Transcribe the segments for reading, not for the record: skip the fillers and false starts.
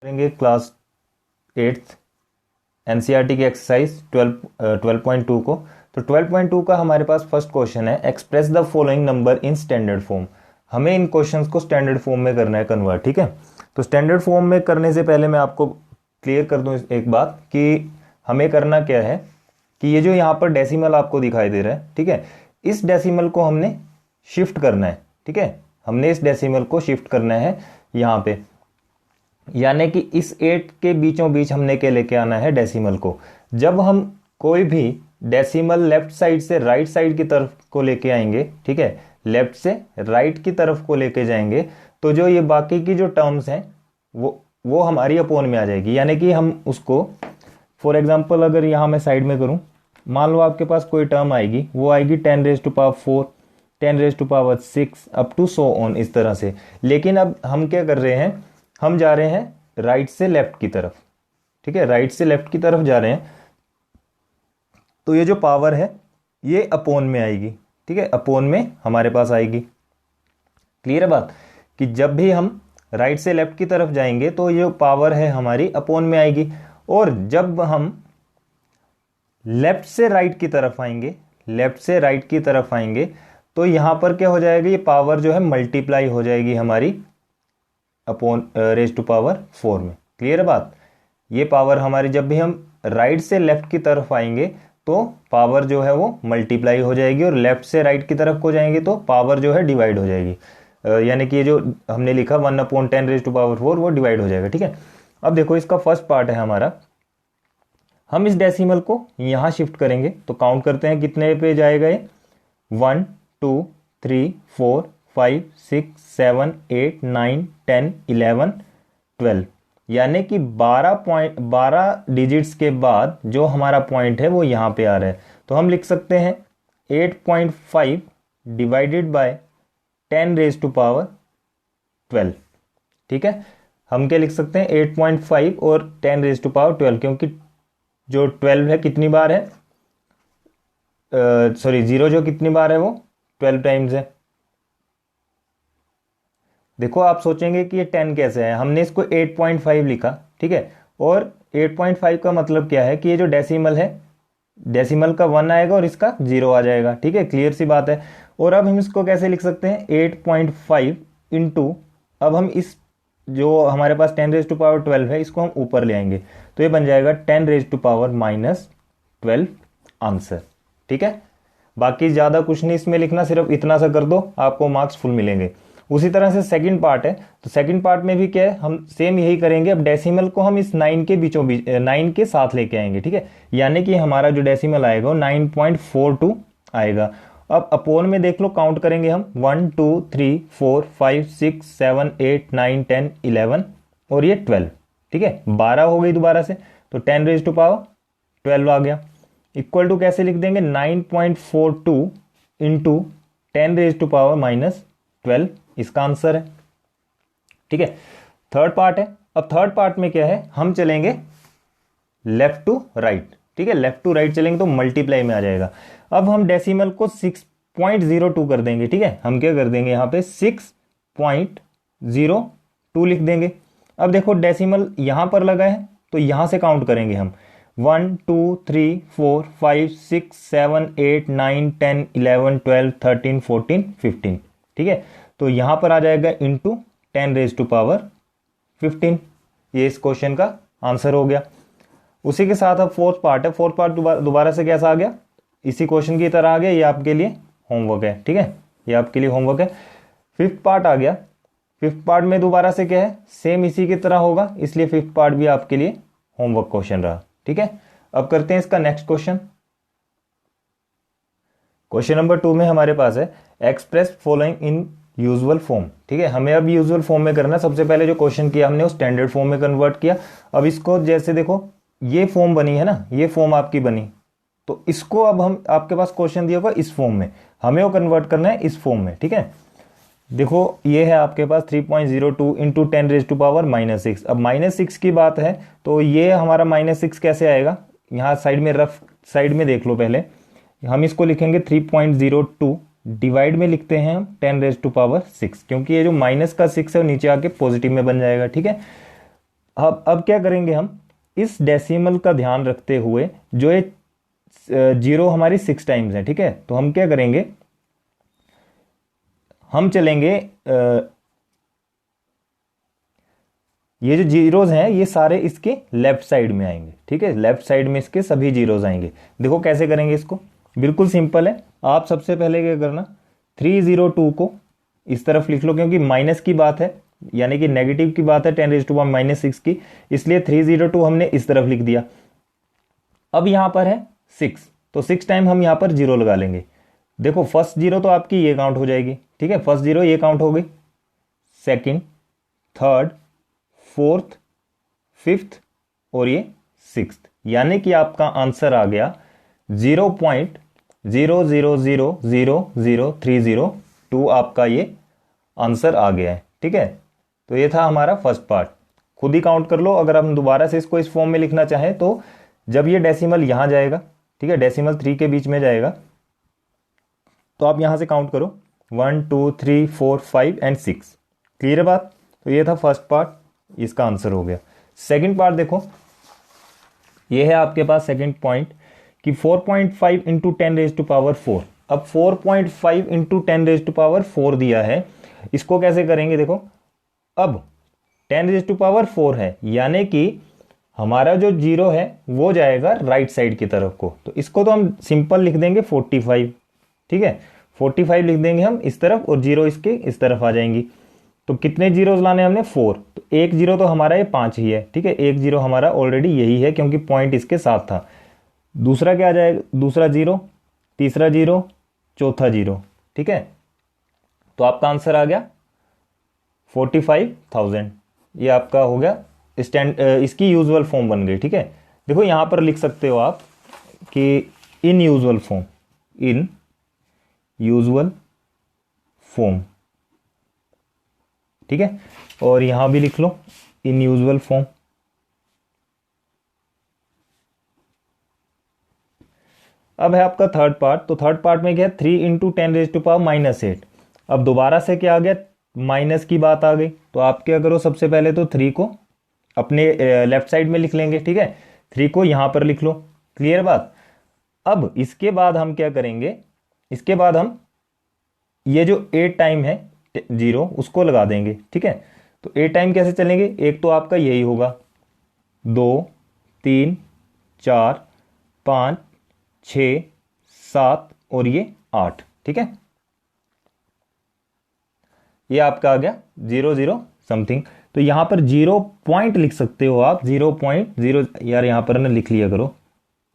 करेंगे class 8th NCERT की exercise 12.2 को। तो 12.2 का हमारे पास फर्स्ट क्वेश्चन है, express the following number in standard form. हमें इन क्वेश्चंस को स्टैंडर्ड फॉर्म में करना है कन्वर्ट। ठीक है, तो स्टैंडर्ड फॉर्म में करने से पहले मैं आपको क्लियर कर दूं एक बात कि हमें करना क्या है कि ये जो यहाँ पर डेसिमल आपको दिखाई दे रहा है, ठीक है, इस डेसिमल को हमने शिफ्ट करना है। ठीक है, हमने इस डेसिमल को शिफ्ट करना है यहाँ पे, यानी कि इस 8 के बीचों बीच हमने क्या लेके आना है, डेसिमल को। जब हम कोई भी डेसिमल लेफ्ट साइड से राइट साइड की तरफ को लेके आएंगे, ठीक है, लेफ्ट से राइट की तरफ को लेके जाएंगे, तो जो ये बाकी की जो टर्म्स हैं वो हमारी अपोन में आ जाएगी। यानी कि हम उसको फॉर एग्जांपल अगर यहाँ मैं साइड में करूँ, मान लो आपके पास कोई टर्म आएगी, वो आएगी 10⁴, 10⁶ अप टू सो ऑन, इस तरह से। लेकिन अब हम क्या कर रहे हैं, हम जा रहे हैं राइट से लेफ्ट की तरफ। ठीक है, राइट से लेफ्ट की तरफ जा रहे हैं, तो ये जो पावर है ये अपोन में आएगी। ठीक है, अपोन में हमारे पास आएगी। क्लियर है बात कि जब भी हम राइट से लेफ्ट की तरफ जाएंगे तो ये पावर है हमारी अपोन में आएगी, और जब हम लेफ्ट से राइट की तरफ आएंगे, लेफ्ट से राइट की तरफ आएंगे, तो यहां पर क्या हो जाएगा, ये पावर जो है मल्टीप्लाई हो जाएगी हमारी अपॉन रेज टू पावर 4 में। क्लियर है बात, ये पावर हमारी जब भी हम राइट से लेफ्ट की तरफ आएंगे तो पावर जो है वो मल्टीप्लाई हो जाएगी, और लेफ्ट से राइट की तरफ को जाएंगे तो पावर जो है डिवाइड हो जाएगी। यानी कि ये जो हमने लिखा 1/10⁴ वो डिवाइड हो जाएगा। ठीक है, अब देखो इसका फर्स्ट पार्ट है हमारा, हम इस डेसिमल को यहां शिफ्ट करेंगे, तो काउंट करते हैं कितने पे जाएगा ये, 1 2 3 4 5 6 7 8 9 10 11 12, यानी कि 12 डिजिट्स के बाद जो हमारा पॉइंट है वो यहाँ पे आ रहा है। तो हम लिख सकते हैं 8.5 डिवाइडेड बाय 10⁻12। ठीक है, हम क्या लिख सकते हैं, 8.5 और 10⁻12, क्योंकि जो 12 है कितनी बार है, सॉरी 0 जो कितनी बार है वो 12 टाइम्स है। देखो आप सोचेंगे कि ये 10 कैसे है, हमने इसको 8.5 लिखा। ठीक है, और 8.5 का मतलब क्या है कि ये जो डेसिमल है, डेसिमल का 1 आएगा और इसका 0 आ जाएगा। ठीक है, क्लियर सी बात है। और अब हम इसको कैसे लिख सकते हैं, 8.5 इंटू, अब हम इस जो हमारे पास 10⁻12 है इसको हम ऊपर ले आएंगे, तो ये बन जाएगा 10⁻−12 आंसर। ठीक है, बाकी ज्यादा कुछ नहीं इसमें लिखना, सिर्फ इतना सा कर दो, आपको मार्क्स फुल मिलेंगे। उसी तरह से सेकंड पार्ट है, तो सेकंड पार्ट में भी क्या है, हम सेम यही करेंगे। अब डेसिमल को हम इस 9 के बीचों बीच 9 के साथ लेके आएंगे। ठीक है, यानी कि हमारा जो डेसिमल आएगा वो 9.42 आएगा। अब अपोन में देख लो, काउंट करेंगे हम 1 2 3 4 5 6 7 8 9 10 11 और ये 12। ठीक है, 12 हो गई दोबारा से, तो 10⁻12 आ गया। इक्वल टू कैसे लिख देंगे, 9.42 इंटू 10⁻−12, इसका आंसर है। ठीक है, थर्ड पार्ट है। अब थर्ड पार्ट में क्या है, हम चलेंगे लेफ्ट टू राइट। ठीक है, लेफ्ट टू राइट चलेंगे तो मल्टीप्लाई में आ जाएगा। अब हम डेसिमल को 6.02 कर देंगे। ठीक है, हम क्या कर देंगे, यहां पे 6.02 लिख देंगे। अब देखो डेसिमल यहां पर लगा है, तो यहां से काउंट करेंगे हम 1 2 3 4 5 6 7 8 9 10 11 12 13 14 15। ठीक है, तो यहां पर आ जाएगा इंटू 10⁻15। ये इस क्वेश्चन का आंसर हो गया। उसी के साथ अब फोर्थ पार्ट है। फोर्थ पार्ट दोबारा से कैसा आ गया, इसी क्वेश्चन की तरह आ गया। ये आपके लिए होमवर्क है। ठीक है, ये आपके लिए होमवर्क है। फिफ्थ पार्ट आ गया। फिफ्थ पार्ट में दोबारा से क्या है, सेम इसी की तरह होगा, इसलिए फिफ्थ पार्ट भी आपके लिए होमवर्क क्वेश्चन रहा। ठीक है, अब करते हैं इसका नेक्स्ट क्वेश्चन। क्वेश्चन नंबर 2 में हमारे पास है, express following in usual form. ठीक है, हमें अब यूजुअल फॉर्म में करना। सबसे पहले जो क्वेश्चन किया हमने वो स्टैंडर्ड फॉर्म में कन्वर्ट किया। अब इसको जैसे देखो ये फॉर्म बनी है ना, ये फॉर्म आपकी बनी, तो इसको अब हम, आपके पास क्वेश्चन दिया होगा इस फॉर्म में, हमें वो कन्वर्ट करना है इस फॉर्म में। ठीक है, देखो ये है आपके पास 3.02 इंटू 10⁻⁻6। अब -6 की बात है, तो ये हमारा -6 कैसे आएगा, यहाँ साइड में रफ साइड में देख लो। पहले हम इसको लिखेंगे 3.02, डिवाइड में लिखते हैं हम 10⁻6, क्योंकि ये जो माइनस का 6 है वो नीचे आके पॉजिटिव में बन जाएगा। ठीक है, अब क्या करेंगे हम, इस डेसिमल का ध्यान रखते हुए, जो ये जीरो हमारी 6 टाइम्स है, ठीक है, तो हम क्या करेंगे, हम चलेंगे ये जो जीरोज हैं ये सारे इसके लेफ्ट साइड में आएंगे, ठीक है, लेफ्ट साइड में इसके सभी जीरोज आएंगे। देखो कैसे करेंगे इसको, बिल्कुल सिंपल है। आप सबसे पहले क्या करना, 302 को इस तरफ लिख लो, क्योंकि माइनस की बात है, यानी कि नेगेटिव की बात है, 10⁻⁻6 की, इसलिए 302 हमने इस तरफ लिख दिया। अब यहां पर है 6, तो 6 टाइम हम यहां पर जीरो लगा लेंगे। देखो फर्स्ट जीरो तो आपकी ये काउंट हो जाएगी, ठीक है, फर्स्ट जीरो ये काउंट हो गई, सेकंड, थर्ड, फोर्थ, फिफ्थ और ये सिक्स्थ, यानी कि आपका आंसर आ गया 0.0000030 आपका ये आंसर आ गया है, ठीक है। तो ये था हमारा फर्स्ट पार्ट, खुद ही काउंट कर लो। अगर हम दोबारा से इसको इस फॉर्म में लिखना चाहें तो जब ये डेसिमल यहां जाएगा, ठीक है, डेसिमल 3 के बीच में जाएगा, तो आप यहां से काउंट करो 1 2 3 4 5 एंड 6। क्लियर है बात। तो ये था फर्स्ट पार्ट, इसका आंसर हो गया। सेकंड पार्ट देखो, ये है आपके पास सेकंड पॉइंट कि 4.5 इंटू 10⁻⁴। अब 4.5 इंटू 10⁻⁴ दिया है, इसको कैसे करेंगे, देखो अब 10⁻⁴ है, यानी कि हमारा जो जीरो है वो जाएगा राइट साइड की तरफ को, तो इसको तो हम सिंपल लिख देंगे 45, ठीक है, 45 लिख देंगे हम इस तरफ, और जीरो इसके इस तरफ आ जाएंगी। तो कितने जीरोस लाने हमने, 4, तो एक जीरो तो हमारा ये 5 ही है, ठीक है, एक जीरो हमारा ऑलरेडी यही है क्योंकि पॉइंट इसके साथ था। दूसरा क्या आ जाएगा, दूसरा जीरो, तीसरा जीरो, चौथा जीरो, ठीक है, तो आपका आंसर आ गया 45,000। ये आपका हो गया इसकी यूजुअल फॉर्म बन गई, ठीक है। देखो यहां पर लिख सकते हो आप कि इन यूजुअल फॉर्म, इन यूजुअल फॉर्म, ठीक है, और यहां भी लिख लो इन यूजुअल फॉर्म। अब है आपका थर्ड पार्ट, तो थर्ड पार्ट में क्या है, 3 इंटू 10⁻⁻8। अब दोबारा से क्या आ गया, माइनस की बात आ गई, तो आप क्या करो, सबसे पहले तो 3 को अपने लेफ्ट साइड में लिख लेंगे, ठीक है, 3 को यहां पर लिख लो। क्लियर बात। अब इसके बाद हम क्या करेंगे, इसके बाद हम ये जो 8 टाइम है जीरो उसको लगा देंगे, ठीक है। तो 8 टाइम कैसे चलेंगे, एक तो आपका यही होगा, 2 3 4 5 6 7 और ये 8, ठीक है, ये आपका आ गया 0 समथिंग। तो यहां पर 0 पॉइंट लिख सकते हो आप, 0.0, यार यहां पर ना लिख लिया करो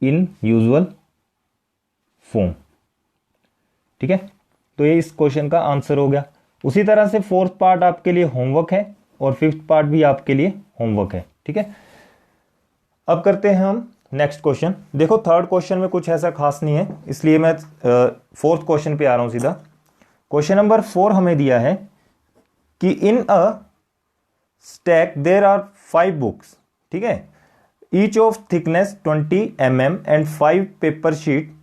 इन यूजुअल फॉर्म, ठीक है। तो ये इस क्वेश्चन का आंसर हो गया। उसी तरह से फोर्थ पार्ट आपके लिए होमवर्क है और फिफ्थ पार्ट भी आपके लिए होमवर्क है, ठीक है। अब करते हैं हम नेक्स्ट क्वेश्चन। देखो थर्ड क्वेश्चन में कुछ ऐसा खास नहीं है, इसलिए मैं फोर्थ क्वेश्चन पे आ रहा हूं सीधा। क्वेश्चन नंबर 4 हमें दिया है कि in a stack there are 5 books, ठीक है, each of thickness 20 mm and 5 paper sheet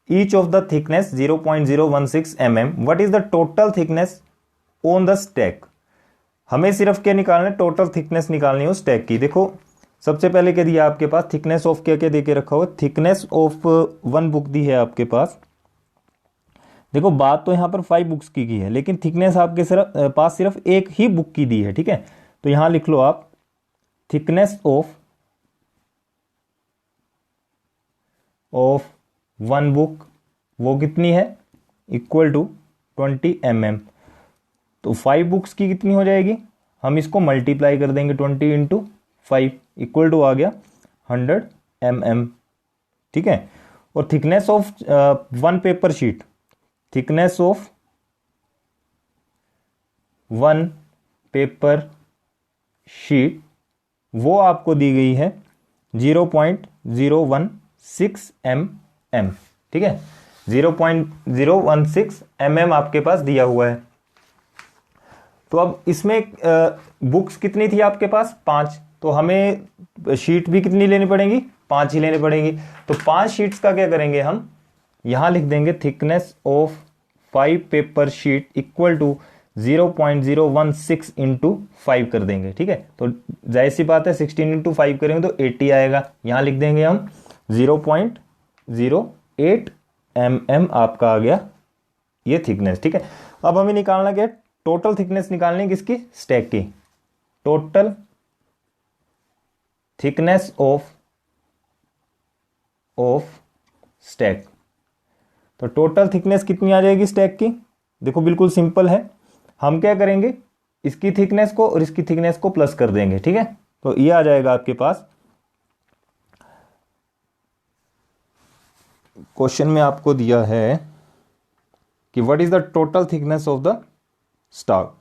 each of the thickness 0.016 mm। What is the total thickness on the stack. हमें सिर्फ क्या निकालना है, टोटल थिकनेस निकालनी है उस स्टैक की। देखो सबसे पहले क्या दिया आपके पास, थिकनेस ऑफ क्या क्या दे के रखा हुआ, थिकनेस ऑफ 1 बुक दी है आपके पास। देखो बात तो यहां पर 5 बुक्स की है, लेकिन थिकनेस आपके पास सिर्फ एक ही बुक की दी है, ठीक है। तो यहां लिख लो आप थिकनेस ऑफ 1 बुक, वो कितनी है, इक्वल टू 20 mm। तो 5 बुक्स की कितनी हो जाएगी, हम इसको मल्टीप्लाई कर देंगे 20 इंटू 5, इक्वल टू आ गया 100 mm, ठीक है। और thickness of 1 paper sheet, thickness of 1 paper sheet वो आपको दी गई है 0.016 mm, ठीक है, 0.016 mm आपके पास दिया हुआ है। तो अब इसमें बुक्स कितनी थी आपके पास, 5, तो हमें शीट भी कितनी लेनी पड़ेगी, 5 ही लेनी पड़ेगी। तो 5 शीट्स का क्या करेंगे हम, यहां लिख देंगे thickness of 5 paper sheet equal to 0.016 into 5 कर देंगे, ठीक है। तो जाहिर सी बात है 16 इंटू 5 करेंगे तो 80 आएगा। यहां लिख देंगे हम 0.08 mm आपका आ गया ये थिकनेस, ठीक है। अब हमें निकालना क्या है, टोटल थिकनेस निकालनी है किसकी, स्टैक की। Total thickness of stack. तो टोटल थिकनेस कितनी आ जाएगी स्टैक की, देखो बिल्कुल सिंपल है। हम क्या करेंगे, इसकी थिकनेस को और इसकी थिकनेस को प्लस कर देंगे, ठीक है। तो ये आ जाएगा आपके पास, क्वेश्चन में आपको दिया है कि what is the total thickness of the stack,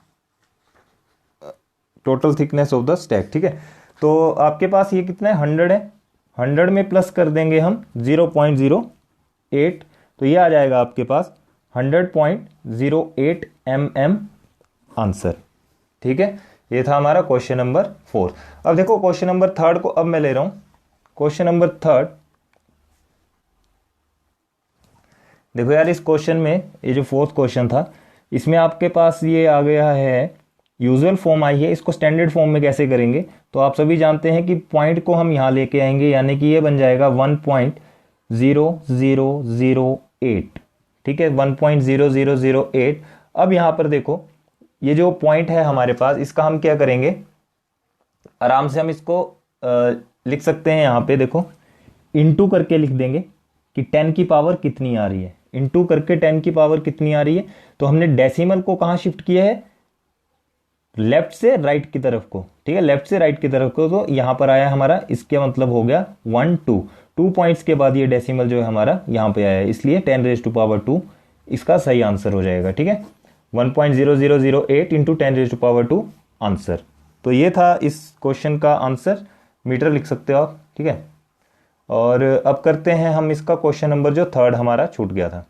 total thickness of the stack, ठीक है। तो आपके पास ये कितना है, 100 है। 100 में प्लस कर देंगे हम 0.08, तो ये आ जाएगा आपके पास 100.08 mm आंसर, ठीक है। ये था हमारा क्वेश्चन नंबर 4। अब देखो क्वेश्चन नंबर 3 को अब मैं ले रहा हूं। क्वेश्चन नंबर 3, देखो यार इस क्वेश्चन में, ये जो 4th क्वेश्चन था, इसमें आपके पास ये आ गया है, यूजुअल फॉर्म आई है। इसको स्टैंडर्ड फॉर्म में कैसे करेंगे, तो आप सभी जानते हैं कि पॉइंट को हम यहां लेके आएंगे, यानी कि ये बन जाएगा 1.0008, ठीक है, 1.0008। अब यहां पर देखो ये जो पॉइंट है हमारे पास, इसका हम क्या करेंगे, आराम से हम इसको लिख सकते हैं। यहां पे देखो इनटू करके लिख देंगे कि 10 की पावर कितनी आ रही है, इनटू करके 10 की पावर कितनी आ रही है। तो हमने डेसिमल को कहां शिफ्ट किया है, लेफ्ट से राइट की तरफ को, ठीक है, लेफ्ट से राइट की तरफ को। तो यहां पर आया हमारा, इसके मतलब हो गया 1 2 पॉइंट्स के बाद ये डेसिमल जो है हमारा यहां पे आया है, इसलिए 10⁻², इसका सही आंसर हो जाएगा, ठीक है। 1.0008 इंटू 10⁻², आंसर। तो ये था इस क्वेश्चन का आंसर, मीटर लिख सकते हो आप, ठीक है। और अब करते हैं हम इसका क्वेश्चन नंबर जो 3 हमारा छूट गया था।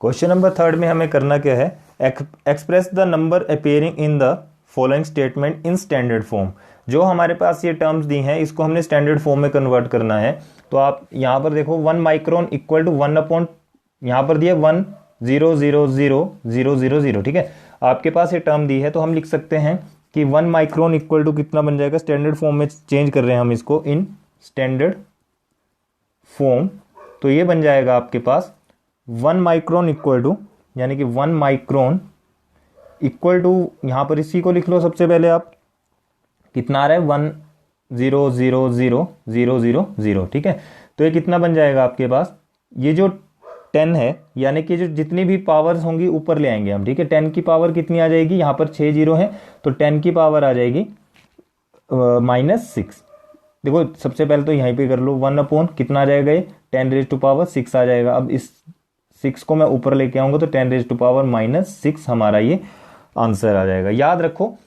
क्वेश्चन नंबर 3 में हमें करना क्या है, express the number appearing in the following statement in standard form. जो हमारे पास ये टर्म्स दी हैं, इसको हमने स्टैंडर्ड फॉर्म में कन्वर्ट करना है। तो आप यहां पर देखो 1 माइक्रोन इक्वल टू 1 अपॉन, यहां पर दिया 1.0000000, ठीक है। आपके पास ये टर्म दी है, तो हम लिख सकते हैं कि 1 माइक्रोन इक्वल टू कितना बन जाएगा, स्टैंडर्ड फॉर्म में चेंज कर रहे हैं हम इसको, इन स्टैंडर्ड फॉर्म। तो ये बन जाएगा आपके पास 1 माइक्रोन इक्वल टू, यानी कि 1 माइक्रोन इक्वल टू, यहां पर इसी को लिख लो सबसे पहले आप, कितना आ रहा है 1.0000000, ठीक है। तो ये कितना बन जाएगा आपके पास, ये जो 10 है, यानी कि जो जितनी भी पावर्स होंगी ऊपर ले आएंगे हम, ठीक है। 10 की पावर कितनी आ जाएगी, यहां पर 6 जीरो है, तो 10 की पावर आ जाएगी -6। देखो सबसे पहले तो यहीं पे कर लो, 1 अपॉन कितना आ जाएगा, ये 10⁻6 आ जाएगा। अब इस 6 को मैं ऊपर लेके आऊंगा तो 10⁻6 हमारा ये आंसर आ जाएगा। याद रखो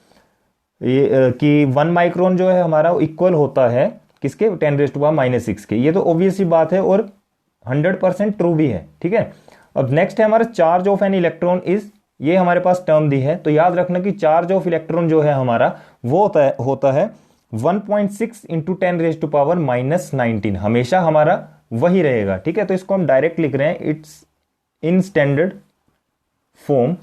ये कि 1 माइक्रोन जो है हमारा इक्वल होता है किसके, 10⁻6 के। ये तो ऑब्वियस सी बात है और 100% ट्रू भी है, ठीक है। अब नेक्स्ट है हमारा charge of an electron is, ये हमारे पास टर्म दी है। तो याद रखना कि चार्ज ऑफ इलेक्ट्रॉन जो है हमारा वो होता है 1.6 इंटू 10⁻⁻19, हमेशा हमारा वही रहेगा, ठीक है। तो इसको हम डायरेक्ट लिख रहे हैं, इट्स इन स्टैंडर्ड फॉर्म।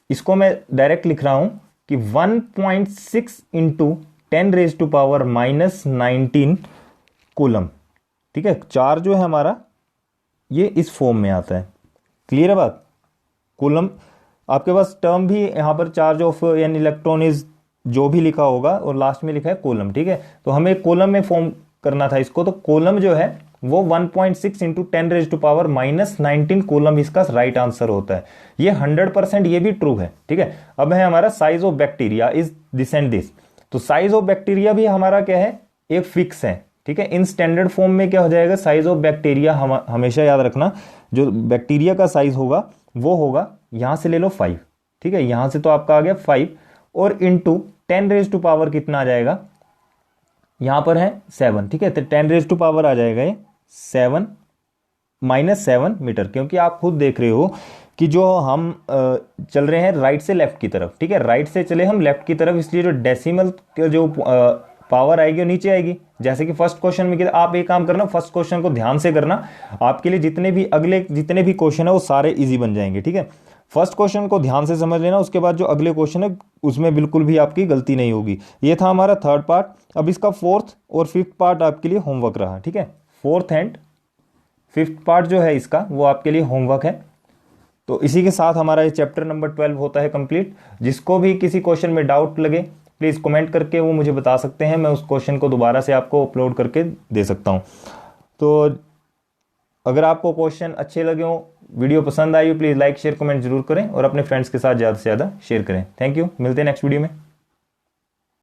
इसको मैं डायरेक्ट लिख रहा हूं कि 1.6 इंटू 10⁻⁻19 कूलम, ठीक है। चार्ज जो है हमारा ये इस फॉर्म में आता है, क्लियर है बात। कूलम आपके पास टर्म भी यहां पर charge of an electron is जो भी लिखा होगा और लास्ट में लिखा है कूलम, ठीक है। तो हमें कूलम में फॉर्म करना था इसको, तो कूलम जो है वो 1.6 इंटू 10⁻⁻19 कूलम इसका राइट आंसर होता है। ये 100% ये भी ट्रू है, ठीक है। अब है हमारा size of bacteria is this and this. तो साइज ऑफ बैक्टीरिया भी हमारा क्या है, एक फिक्स है, ठीक है। इन स्टैंडर्ड फॉर्म में क्या हो जाएगा, साइज ऑफ बैक्टीरिया हमेशा याद रखना, जो बैक्टीरिया का साइज होगा वो होगा, यहां से ले लो 5, ठीक है। यहां से तो आपका आ गया 5 और इंटू 10⁻⁻ कितना आ जाएगा, यहां पर है 7, ठीक है। तो 10⁻⁻ आ जाएगा ये 7 -7 मीटर, क्योंकि आप खुद देख रहे हो कि जो हम चल रहे हैं राइट से लेफ्ट की तरफ, ठीक है। राइट से चले हम लेफ्ट की तरफ, इसलिए जो डेसिमल जो पावर आएगी वो नीचे आएगी, जैसे कि फर्स्ट क्वेश्चन में आप एक काम करना, फर्स्ट क्वेश्चन को ध्यान से करना, आपके लिए जितने भी क्वेश्चन है वो सारे इजी बन जाएंगे। ठीक है, फर्स्ट क्वेश्चन को ध्यान से समझ लेना, उसके बाद जो अगले क्वेश्चन है उसमें बिल्कुल भी आपकी गलती नहीं होगी। ये था हमारा थर्ड पार्ट। अब इसका फोर्थ और फिफ्थ पार्ट आपके लिए होमवर्क रहा। ठीक है, फोर्थ एंड फिफ्थ पार्ट जो है इसका वो आपके लिए होमवर्क है। तो इसी के साथ हमारा ये चैप्टर नंबर 12 होता है कंप्लीट। जिसको भी किसी क्वेश्चन में डाउट लगे प्लीज़ कमेंट करके वो मुझे बता सकते हैं, मैं उस क्वेश्चन को दोबारा से आपको अपलोड करके दे सकता हूँ। तो अगर आपको क्वेश्चन अच्छे लगे हो, वीडियो पसंद आई हो, प्लीज़ लाइक शेयर कमेंट जरूर करें और अपने फ्रेंड्स के साथ ज़्यादा से ज़्यादा शेयर करें। थैंक यू, मिलते हैं नेक्स्ट वीडियो में।